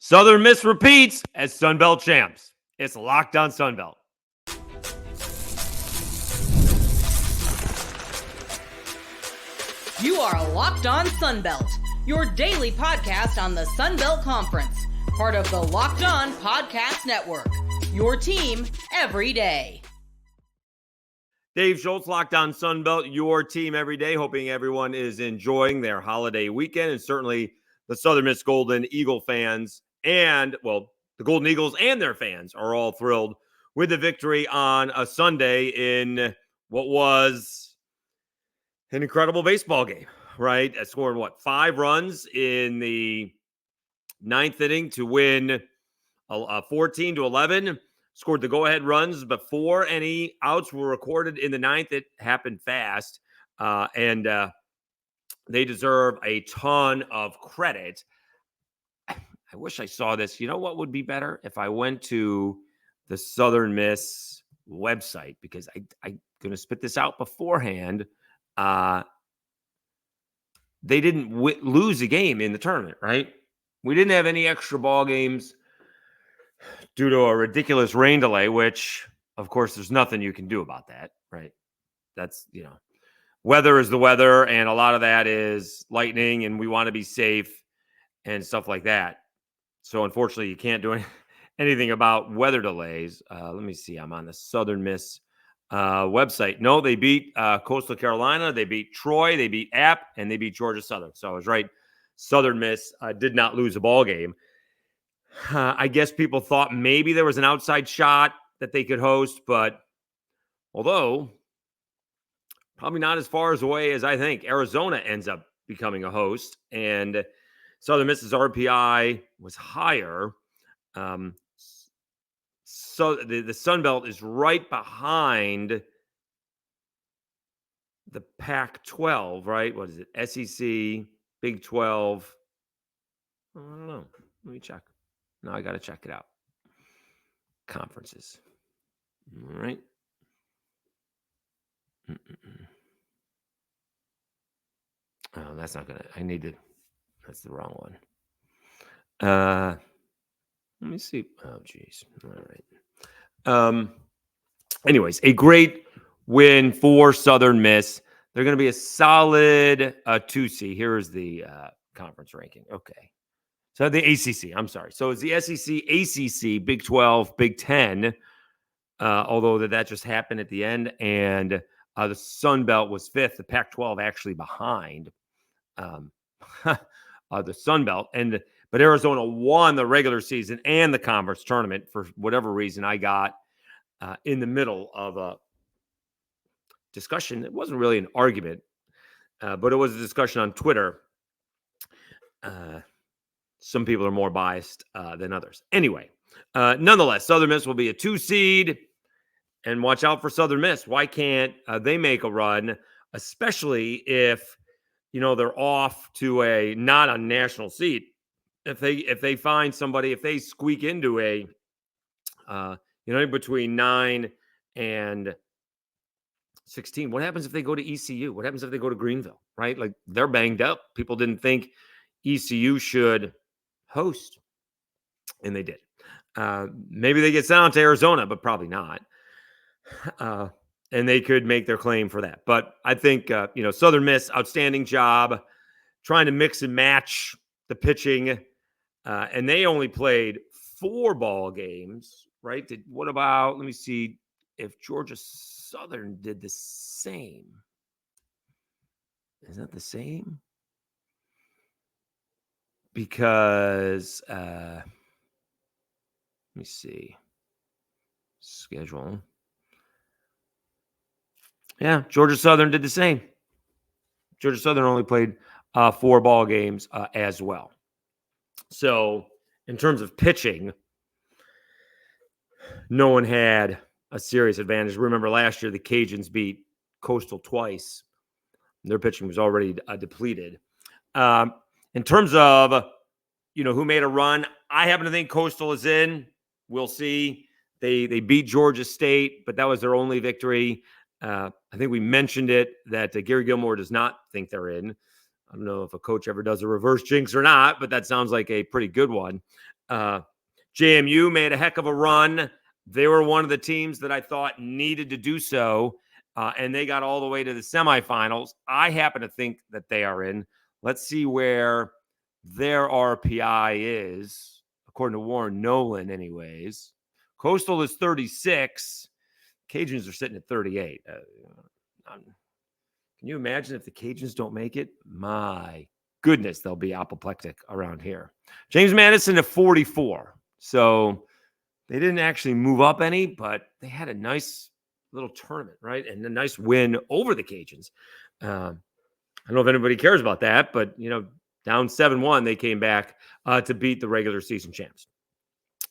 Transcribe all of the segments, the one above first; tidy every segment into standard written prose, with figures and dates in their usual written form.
Southern Miss repeats as Sunbelt champs. It's Locked On Sunbelt. You are Locked On Sunbelt, your daily podcast on the Sunbelt Conference, part of the Locked On Podcast Network, your team every day. Dave Schultz, Locked On Sunbelt, your team every day. Hoping everyone is enjoying their holiday weekend, and certainly the Southern Miss Golden Eagle fans and, well, the Golden Eagles and their fans are all thrilled with the victory on a Sunday in what was an incredible baseball game, right? I scored, 5 runs in the ninth inning to win 14-11. Scored the go-ahead runs before any outs were recorded in the ninth. It happened fast, and they deserve a ton of credit. I wish I saw this. You know what would be better? If I went to the Southern Miss website, because I'm going to spit this out beforehand. They didn't lose a game in the tournament, right? We didn't have any extra ball games due to a ridiculous rain delay, which, of course, there's nothing you can do about that, right? That's, weather is the weather, and a lot of that is lightning, and we want to be safe and stuff like that. So, unfortunately, you can't do anything about weather delays. Let me see. I'm on the Southern Miss website. No, they beat Coastal Carolina. They beat Troy. They beat App, and they beat Georgia Southern. So I was right. Southern Miss did not lose a ball game. I guess people thought maybe there was an outside shot that they could host, but although probably not as far away as I think, Arizona ends up becoming a host, and Southern Miss's RPI was higher. So the Sun Belt is right behind the Pac-12, right? What is it? SEC, Big 12. I don't know. Let me check. No, I got to check it out. Conferences. All right. Oh, that's not going to, that's the wrong one. Let me see. Oh, geez. All right. Anyways, a great win for Southern Miss. They're going to be a solid 2C. Here is the conference ranking. Okay. So the ACC, I'm sorry. So it's the SEC, ACC, Big 12, Big 10, although that just happened at the end. And the Sun Belt was 5th. The Pac-12 actually behind the Sun Belt. But Arizona won the regular season and the conference tournament. For whatever reason, I got in the middle of a discussion. It wasn't really an argument, but it was a discussion on Twitter. Some people are more biased than others. Anyway, nonetheless, Southern Miss will be a 2 seed, and watch out for Southern Miss. Why can't they make a run, especially if they're off to not a national seat? If they find somebody, if they squeak into a between 9 and 16, what happens if they go to ECU? What happens if they go to Greenville? Right, like they're banged up. People didn't think ECU should host, and they did. Maybe they get sent out to Arizona, but probably not. And they could make their claim for that. But I think Southern Miss, outstanding job trying to mix and match the pitching, and they only played 4 ball games, right? What about? Let me see if Georgia Southern did the same. Is that the same? Because let me see schedule. Yeah, Georgia Southern did the same. Georgia Southern only played 4 ball games as well. So in terms of pitching, no one had a serious advantage. Remember last year the Cajuns beat Coastal twice. Their pitching was already depleted. In terms of, who made a run, I happen to think Coastal is in. We'll see. They beat Georgia State, but that was their only victory. I think we mentioned it that Gary Gilmore does not think they're in. I don't know if a coach ever does a reverse jinx or not, but that sounds like a pretty good one. JMU made a heck of a run. They were one of the teams that I thought needed to do so, and they got all the way to the semifinals. I happen to think that they are in. Let's see where their RPI is, according to Warren Nolan anyways. Coastal is 36. Cajuns are sitting at 38. Can you imagine if the Cajuns don't make it? My goodness, they'll be apoplectic around here. James Madison at 44. So they didn't actually move up any, but they had a nice little tournament, right? And a nice win over the Cajuns. I don't know if anybody cares about that, but, down 7-1, they came back to beat the regular season champs.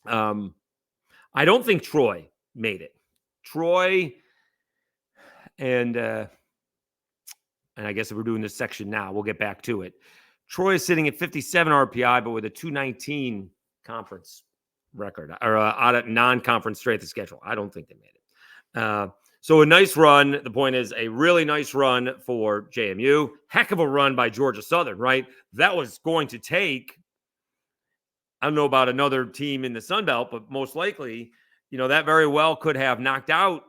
I don't think Troy made it. Troy and I guess if we're doing this section now, we'll get back to it. Troy is sitting at 57 RPI, but with a 219 conference record, or out of non-conference strength of schedule. I don't think they made it. So a nice run. The point is a really nice run for JMU. Heck of a run by Georgia Southern, right? That was going to take, I don't know about another team in the Sun Belt, but most likely, that very well could have knocked out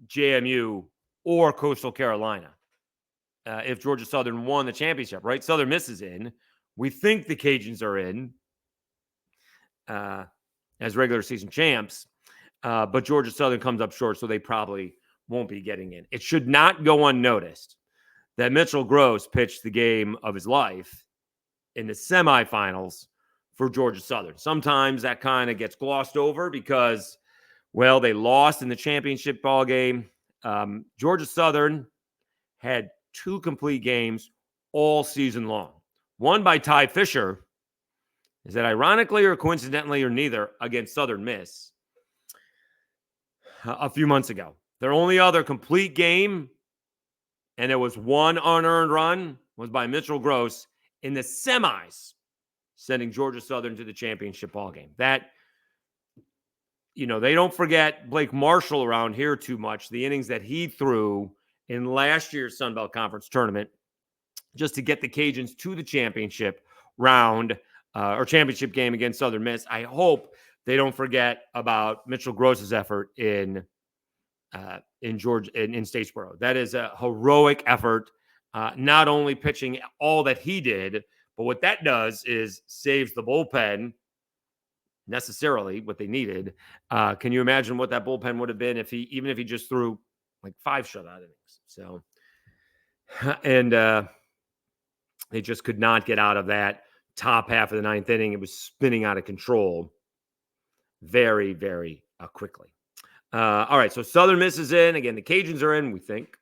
JMU or Coastal Carolina if Georgia Southern won the championship, right? Southern Miss is in. We think the Cajuns are in as regular season champs, but Georgia Southern comes up short, so they probably won't be getting in. It should not go unnoticed that Mitchell Gross pitched the game of his life in the semifinals for Georgia Southern. Sometimes that kind of gets glossed over because, well, they lost in the championship ball game. Georgia Southern had 2 complete games all season long. One by Ty Fisher. Is that ironically or coincidentally or neither against Southern Miss a few months ago? Their only other complete game, and there was one unearned run, was by Mitchell Gross in the semis, sending Georgia Southern to the championship ball game. That, they don't forget Blake Marshall around here too much, the innings that he threw in last year's Sun Belt Conference tournament just to get the Cajuns to the championship round or championship game against Southern Miss. I hope they don't forget about Mitchell Gross's effort in Statesboro. That is a heroic effort, not only pitching all that he did, but what that does is saves the bullpen necessarily what they needed. Can you imagine what that bullpen would have been even if he just threw like 5 shutout innings? So, and they just could not get out of that top half of the 9th inning. It was spinning out of control very, very quickly. All right, so Southern Miss is in. Again, the Cajuns are in, we think.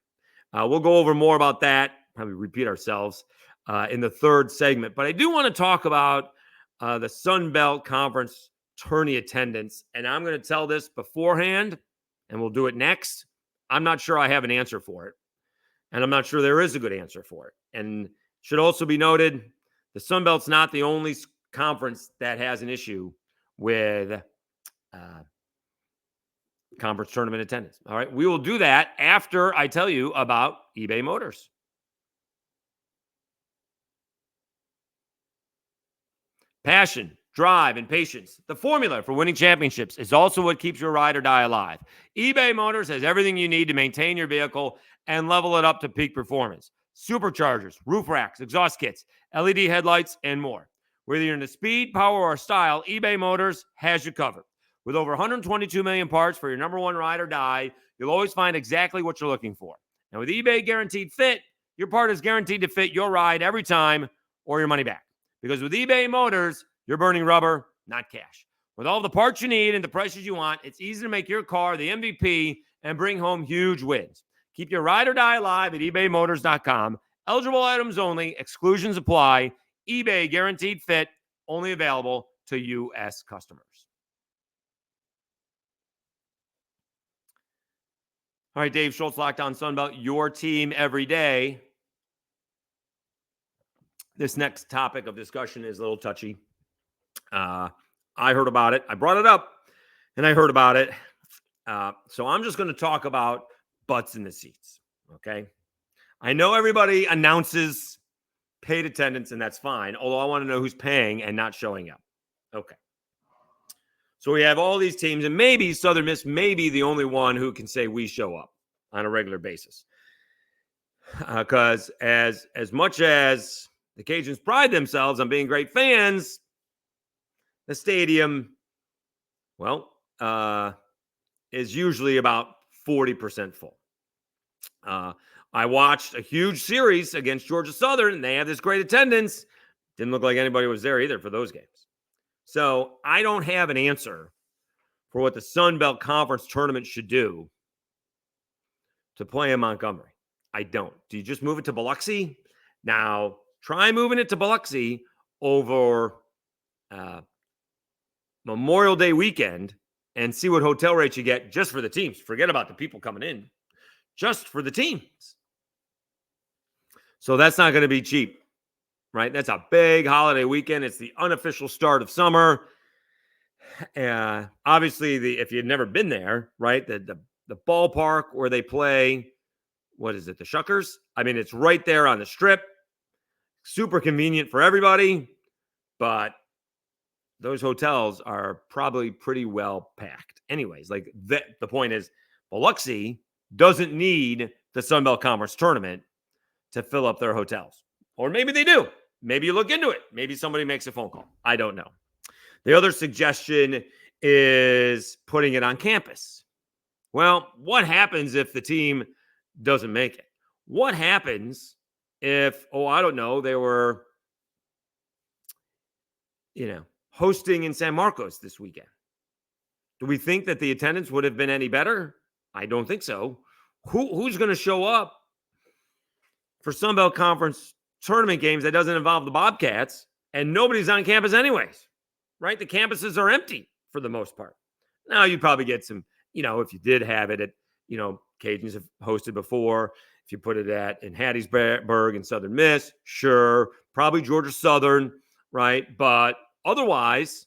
We'll go over more about that, probably repeat ourselves in the third segment. But I do want to talk about the Sun Belt Conference tourney attendance. And I'm going to tell this beforehand, and we'll do it next. I'm not sure I have an answer for it. And I'm not sure there is a good answer for it. And should also be noted, the Sun Belt's not the only conference that has an issue with conference tournament attendance. All right, we will do that after I tell you about eBay Motors. Passion, drive, and patience. The formula for winning championships is also what keeps your ride or die alive. eBay Motors has everything you need to maintain your vehicle and level it up to peak performance. Superchargers, roof racks, exhaust kits, LED headlights, and more. Whether you're into speed, power, or style, eBay Motors has you covered. With over 122 million parts for your number one ride or die, you'll always find exactly what you're looking for. And with eBay Guaranteed Fit, your part is guaranteed to fit your ride every time or your money back. Because with eBay Motors, you're burning rubber, not cash. With all the parts you need and the prices you want, it's easy to make your car the MVP and bring home huge wins. Keep your ride or die alive at ebaymotors.com. Eligible items only. Exclusions apply. eBay Guaranteed Fit, only available to U.S. customers. All right, Dave Schultz, Locked On Sunbelt, your team every day. This next topic of discussion is a little touchy. I heard about it. I brought it up, and I heard about it. So I'm just going to talk about butts in the seats, okay? I know everybody announces paid attendance, and that's fine, although I want to know who's paying and not showing up. Okay. So we have all these teams, and maybe Southern Miss may be the only one who can say we show up on a regular basis. Because as much as the Cajuns pride themselves on being great fans, the stadium, well, is usually about 40% full. I watched a huge series against Georgia Southern, and they have this great attendance. Didn't look like anybody was there either for those games. So I don't have an answer for what the Sun Belt Conference tournament should do to play in Montgomery. I don't. Do you just move it to Biloxi? Now, try moving it to Biloxi over Memorial Day weekend and see what hotel rates you get just for the teams. Forget about the people coming in. Just for the teams. So that's not going to be cheap, right? That's a big holiday weekend. It's the unofficial start of summer. Obviously, if you've never been there, right, the ballpark where they play, what is it, the Shuckers? I mean, it's right there on the strip. Super convenient for everybody, but those hotels are probably pretty well packed. Anyways, like the point is, Biloxi doesn't need the Sun Belt Conference tournament to fill up their hotels. Or maybe they do. Maybe you look into it. Maybe somebody makes a phone call. I don't know. The other suggestion is putting it on campus. Well, what happens if the team doesn't make it? What happens if, I don't know, they were, hosting in San Marcos this weekend? Do we think that the attendance would have been any better? I don't think so. Who's going to show up for Sun Belt Conference tournament games that doesn't involve the Bobcats and nobody's on campus anyways, right? The campuses are empty for the most part. Now you'd probably get some, if you did have it at, Cajuns have hosted before. If you put it in Hattiesburg and Southern Miss, sure. Probably Georgia Southern, right? But otherwise,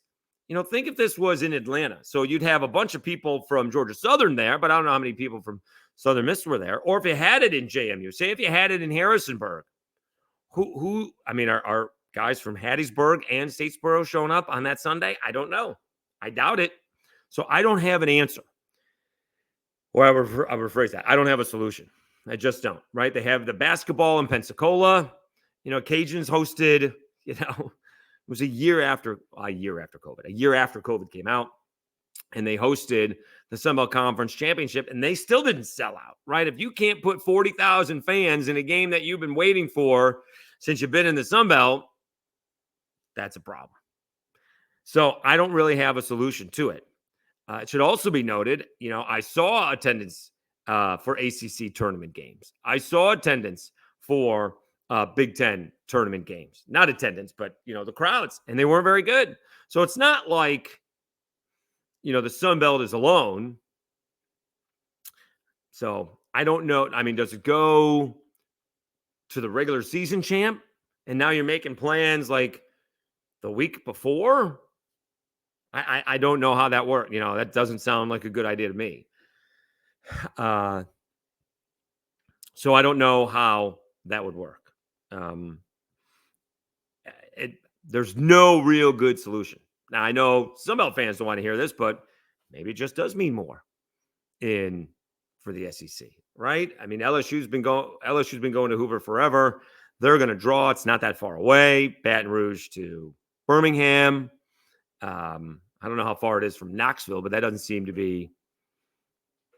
think if this was in Atlanta. So you'd have a bunch of people from Georgia Southern there, but I don't know how many people from Southern Miss were there. Or if you had it in JMU, say if you had it in Harrisonburg, are guys from Hattiesburg and Statesboro showing up on that Sunday? I don't know. I doubt it. So I don't have an answer. Or I would rephrase that. I don't have a solution. I just don't, right? They have the basketball in Pensacola. Cajuns hosted, it was a year after COVID came out, and they hosted the Sun Belt Conference Championship, and they still didn't sell out, right? If you can't put 40,000 fans in a game that you've been waiting for since you've been in the Sun Belt, that's a problem. So I don't really have a solution to it. It should also be noted, I saw attendance for ACC tournament games. I saw attendance for Big Ten tournament games. Not attendance, but, the crowds, and they weren't very good. So it's not like, the Sun Belt is alone. So I don't know. I mean, does it go to the regular season champ? And now you're making plans like the week before? I don't know how that works. That doesn't sound like a good idea to me. So I don't know how that would work. There's no real good solution. Now, I know Sun Belt fans don't want to hear this, but maybe it just does mean more for the SEC, right? I mean, LSU's been going to Hoover forever. They're going to draw. It's not that far away. Baton Rouge to Birmingham. I don't know how far it is from Knoxville, but that doesn't seem to be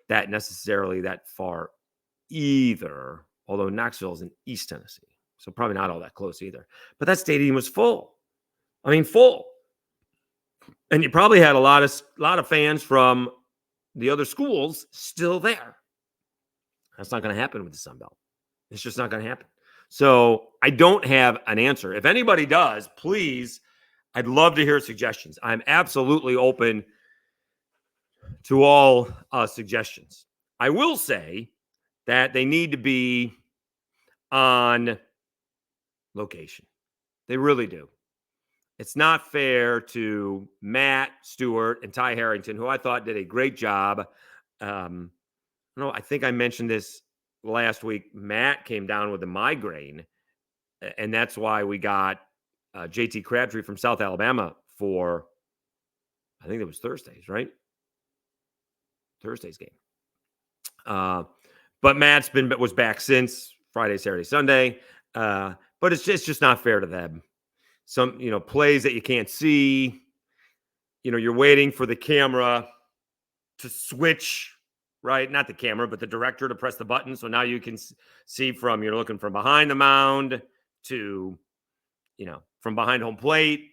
that necessarily that far either. Although Knoxville is in East Tennessee, so probably not all that close either. But that stadium was full. I mean, full. And you probably had a lot of fans from the other schools still there. That's not going to happen with the Sun Belt. It's just not going to happen. So I don't have an answer. If anybody does, please, I'd love to hear suggestions. I'm absolutely open to all suggestions. I will say that they need to be on location. They really do. It's not fair to Matt Stewart and Ty Harrington, who I thought did a great job. I think I mentioned this last week. Matt came down with a migraine, and that's why we got JT Crabtree from South Alabama for I think it was Thursdays, right? Thursday's game. But Matt's was back since Friday, Saturday, Sunday. But it's just not fair to them. Some, plays that you can't see. You're waiting for the camera to switch, right? Not the camera, but the director to press the button. So now you can see you're looking from behind the mound to, from behind home plate.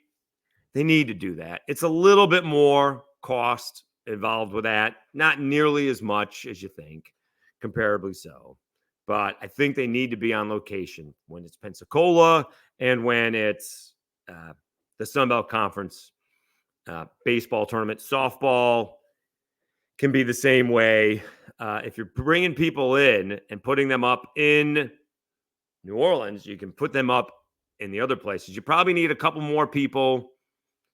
They need to do that. It's a little bit more cost involved with that. Not nearly as much as you think, comparably so. But I think they need to be on location when it's Pensacola and when it's the Sun Belt Conference baseball tournament. Softball can be the same way. If you're bringing people in and putting them up in New Orleans, you can put them up in the other places. You probably need a couple more people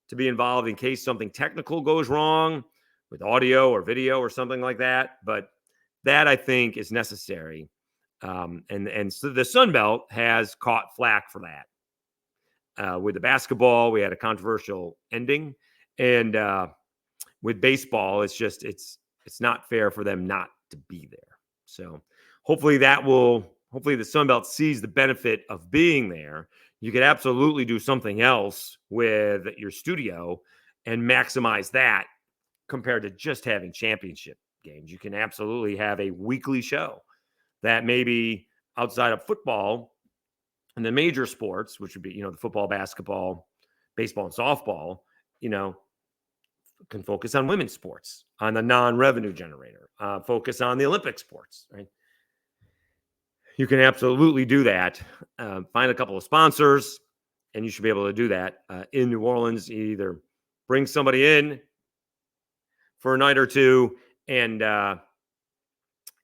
to be involved in case something technical goes wrong with audio or video or something like that. But that, I think, is necessary. And so the Sun Belt has caught flack for that. With the basketball, we had a controversial ending. And with baseball, it's not fair for them not to be there. So hopefully the Sun Belt sees the benefit of being there. You could absolutely do something else with your studio and maximize that compared to just having championship games. You can absolutely have a weekly show that maybe outside of football and the major sports, which would be, the football, basketball, baseball, and softball, can focus on women's sports, on the non-revenue generator, focus on the Olympic sports, right? You can absolutely do that. Find a couple of sponsors, and you should be able to do that in New Orleans. You either bring somebody in for a night or two and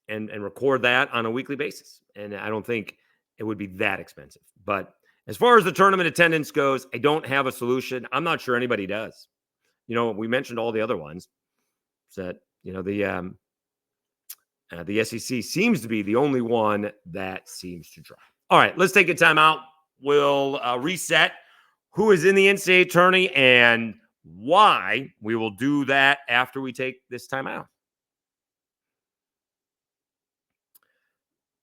record that on a weekly basis. And I don't think it would be that expensive. But as far as the tournament attendance goes, I don't have a solution. I'm not sure anybody does. We mentioned all the other ones. So that, the SEC seems to be the only one that seems to drop. All right, let's take a timeout. We'll reset who is in the NCAA tourney and why. We will do that after we take this timeout.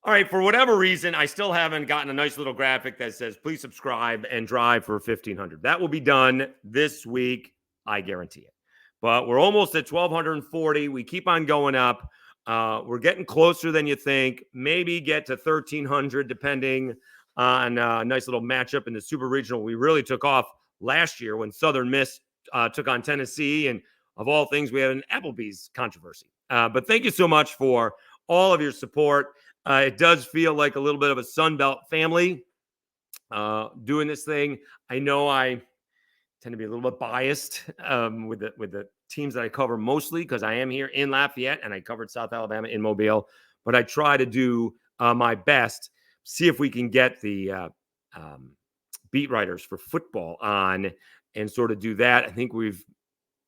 All right, for whatever reason, I still haven't gotten a nice little graphic that says, please subscribe and drive for 1,500. That will be done this week, I guarantee it. But we're almost at 1,240. We keep on going up. We're getting closer than you think. Maybe get to 1,300, depending on a nice little matchup in the Super Regional. We really took off last year when Southern Miss took on Tennessee. And of all things, we had an Applebee's controversy. But thank you so much for all of your support. It does feel like a little bit of a Sun Belt family doing this thing. I know I tend to be a little bit biased with the teams that I cover mostly because I am here in Lafayette and I covered South Alabama in Mobile. But I try to do my best, see if we can get the beat writers for football on and sort of do that. I think we've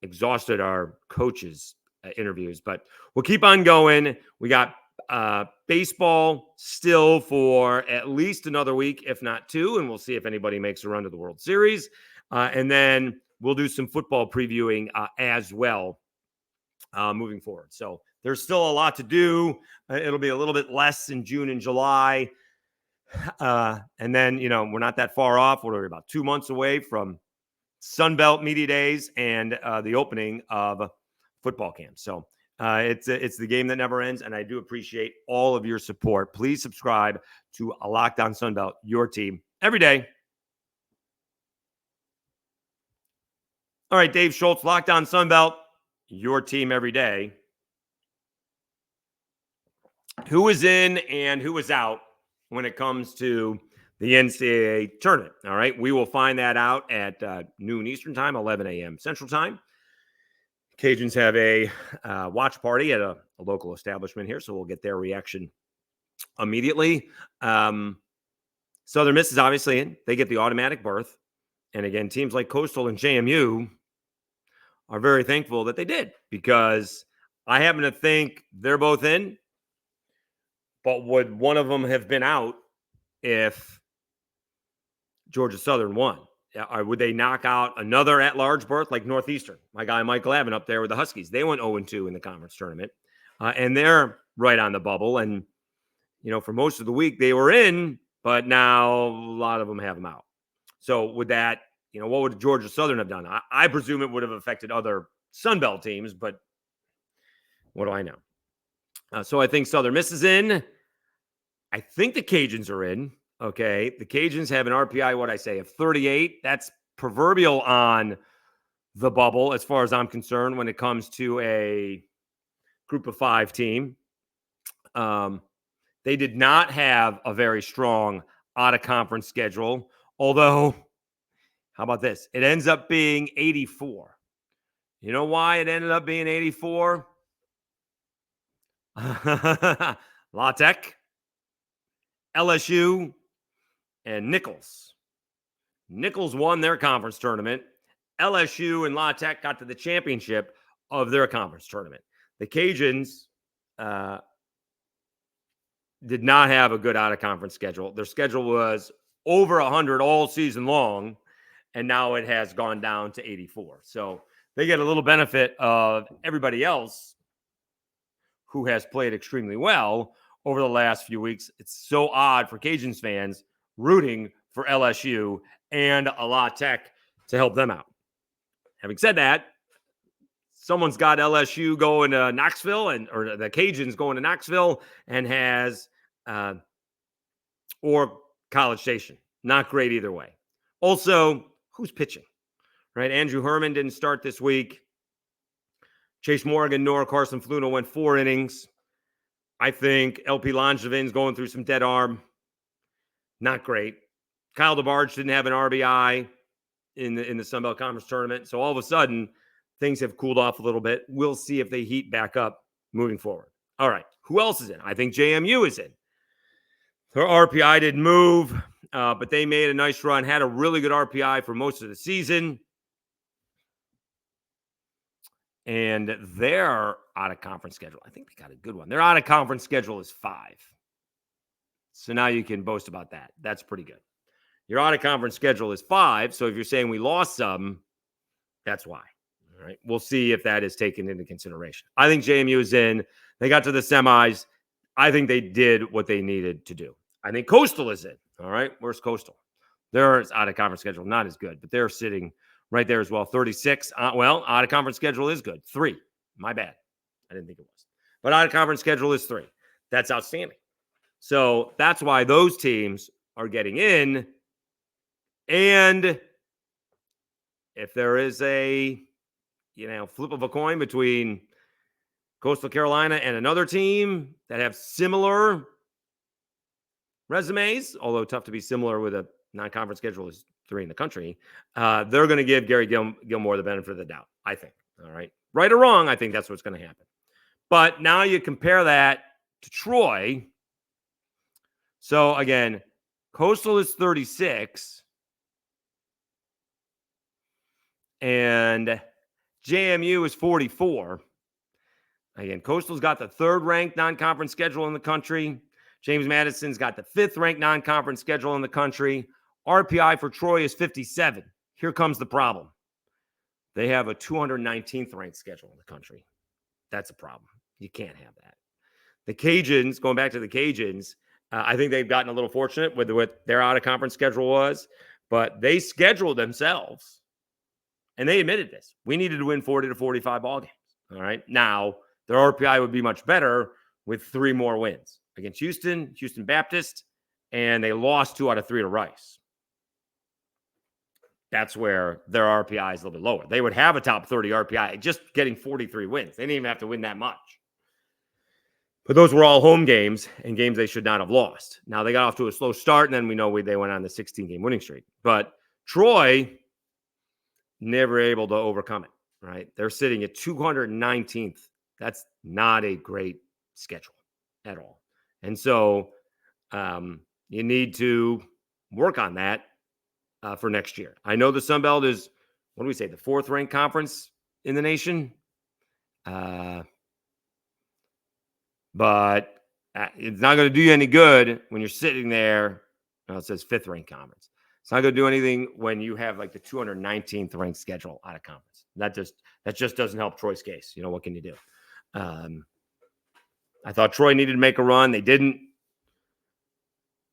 exhausted our coaches' interviews, but we'll keep on going. We got baseball still for at least another week, if not two, and we'll see if anybody makes a run to the World Series. And then we'll do some football previewing as well moving forward. So there's still a lot to do. It'll be a little bit less in June and July. And then, we're not that far off. We're about 2 months away from Sun Belt Media Days and the opening of football camp. So it's the game that never ends, and I do appreciate all of your support. Please subscribe to Locked On Sun Belt, your team every day. All right, Dave Schultz, Locked On Sun Belt, your team every day. Who is in and who is out when it comes to the NCAA tournament? All right, we will find that out at noon Eastern time, 11 a.m. Central time. Cajuns have a watch party at a local establishment here, so we'll get their reaction immediately. Southern Miss is obviously in. They get the automatic berth. And again, teams like Coastal and JMU are very thankful that they did, because I happen to think they're both in. But would one of them have been out if Georgia Southern won? Would they knock out another at-large berth like Northeastern? My guy Mike Glavin up there with the Huskies. They went 0-2 in the conference tournament, and they're right on the bubble. And, for most of the week they were in, but now a lot of them have them out. So would that, what would Georgia Southern have done? I presume it would have affected other Sun Belt teams, but what do I know? So I think Southern Miss is in. I think the Cajuns are in. Okay. The Cajuns have an RPI, of 38. That's proverbial on the bubble as far as I'm concerned when it comes to a group of 5 team. They did not have a very strong out-of-conference schedule, although, how about this? It ends up being 84. You know why it ended up being 84? La Tech, LSU, and Nichols. Nichols won their conference tournament. LSU and La Tech got to the championship of their conference tournament. The Cajuns did not have a good out-of-conference schedule. Their schedule was over 100 all season long, and now it has gone down to 84. So they get a little benefit of everybody else who has played extremely well over the last few weeks. It's so odd for Cajuns fans rooting for LSU and La Tech to help them out. Having said that, someone's got LSU going to Knoxville, or the Cajuns going to Knoxville, and has or College Station. Not great either way. Also, who's pitching? Right? Andrew Herman didn't start this week. Chase Morgan nor Carson Fluno went 4 innings. I think LP Langevin's going through some dead arm. Not great. Kyle DeBarge didn't have an RBI in the Sun Belt Conference tournament. So all of a sudden, things have cooled off a little bit. We'll see if they heat back up moving forward. All right. Who else is in? I think JMU is in. Their RPI didn't move, but they made a nice run, had a really good RPI for most of the season. And their out-of-conference schedule, I think they got a good one. Their out-of-conference schedule is 5. So now you can boast about that. That's pretty good. Your out-of-conference schedule is 5. So if you're saying we lost some, that's why. All right. We'll see if that is taken into consideration. I think JMU is in. They got to the semis. I think they did what they needed to do. I think Coastal is in. All right. Where's Coastal? Their out-of-conference schedule, not as good, but they're sitting right there as well. 36. Out-of-conference schedule is good. 3. My bad. I didn't think it was. But out-of-conference schedule is 3. That's outstanding. So that's why those teams are getting in. And if there is a, flip of a coin between Coastal Carolina and another team that have similar resumes, although tough to be similar with a non-conference schedule is 3 in the country, they're going to give Gary Gilmore the benefit of the doubt, I think. All right. Right or wrong, I think that's what's going to happen. But now you compare that to Troy. So, again, Coastal is 36. And JMU is 44. Again, Coastal's got the 3rd-ranked non-conference schedule in the country. James Madison's got the 5th-ranked non-conference schedule in the country. RPI for Troy is 57. Here comes the problem. They have a 219th ranked schedule in the country. That's a problem. You can't have that. The Cajuns, going back to the Cajuns, I think they've gotten a little fortunate with what their out-of-conference schedule was, but they scheduled themselves, and they admitted this. We needed to win 40 to 45 ball games. All right. Now, their RPI would be much better with 3 more wins against Houston Baptist, and they lost 2 out of 3 to Rice. That's where their RPI is a little bit lower. They would have a top 30 RPI just getting 43 wins. They didn't even have to win that much. But those were all home games and games they should not have lost. Now, they got off to a slow start, and then we know they went on the 16-game winning streak. But Troy, never able to overcome it, right? They're sitting at 219th. That's not a great schedule at all. And so you need to work on that for next year. I know the Sun Belt is, what do we say, the 4th-ranked conference in the nation? But it's not going to do you any good when you're sitting there. It says 5th-ranked conference. It's not going to do anything when you have like the 219th ranked schedule out of conference. That just doesn't help Troy's case. You know, what can you do? I thought Troy needed to make a run. They didn't.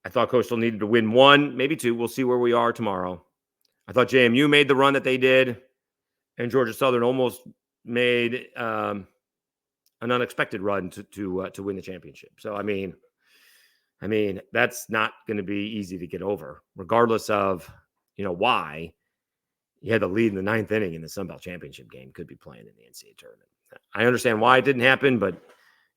I thought Coastal needed to win one, maybe two. We'll see where we are tomorrow. I thought JMU made the run that they did, and Georgia Southern almost made an unexpected run to win the championship. So, I mean, that's not going to be easy to get over, regardless of, why you had the lead in the 9th inning in the Sun Belt Championship game, could be playing in the NCAA tournament. I understand why it didn't happen, but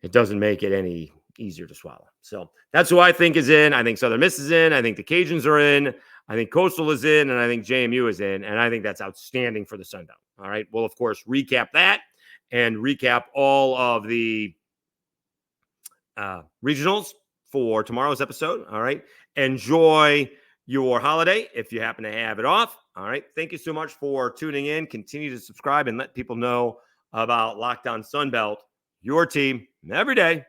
it doesn't make it any easier to swallow. So that's who I think is in. I think Southern Miss is in. I think the Cajuns are in. I think Coastal is in, and I think JMU is in, and I think that's outstanding for the Sun Belt. All right. We'll, of course, recap that and recap all of the regionals for tomorrow's episode. All right. Enjoy your holiday if you happen to have it off. All right. Thank you so much for tuning in. Continue to subscribe and let people know about Locked On Sun Belt, your team every day.